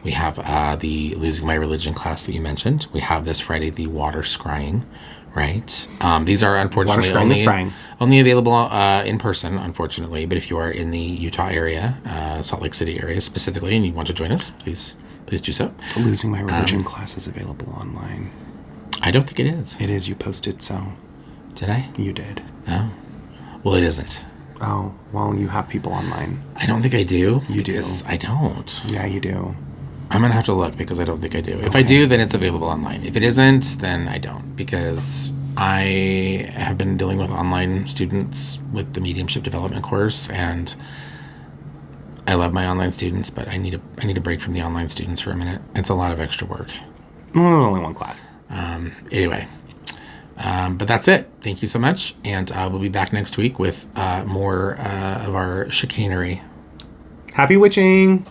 We have the Losing My Religion class that you mentioned. We have this Friday the water scrying, right? These are unfortunately only available in person, unfortunately. But if you are in the Utah area, Salt Lake City area specifically, and you want to join us, please do so. The Losing My Religion class is available online. I don't think it is. It is. You posted so. Did I? You did. Oh. Well, it isn't. Oh, well, you have people online. I don't think I do. You do. I don't. Yeah, you do. I'm going to have to look because I don't think I do. If I do, then it's available online. If it isn't, then I don't, because I have been dealing with online students with the mediumship development course, and I love my online students, but I need a break from the online students for a minute. It's a lot of extra work. Well, there's only one class. Anyway, but that's it. Thank you so much, and we'll be back next week with more of our chicanery. Happy witching!